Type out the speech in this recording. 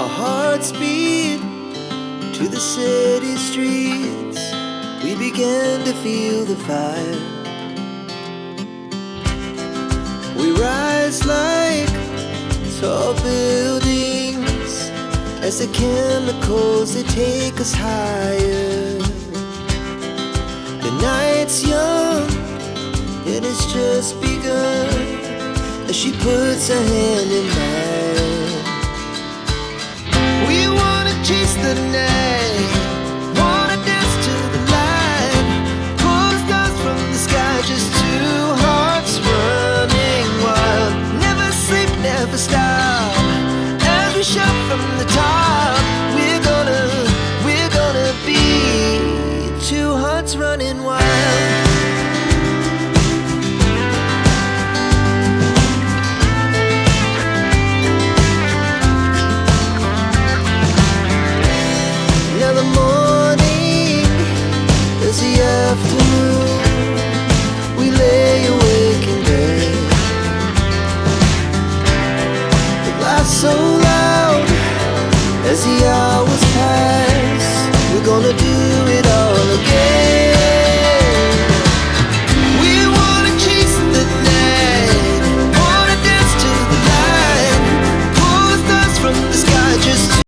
Our hearts beat to the city streets. We began to feel the fire. We rise like tall buildings as the chemicals, they take us higher. The night's young, it has just begun, as she puts her hand in mine. We wanna chase the night, wanna dance to the light, pull the stars from the sky, just two hearts running wild. Never sleep, never stop, as we shout from the top. We're gonna be two hearts running wild. Now the morning is the afternoon. We lay awake in bed. The laughs so loud as the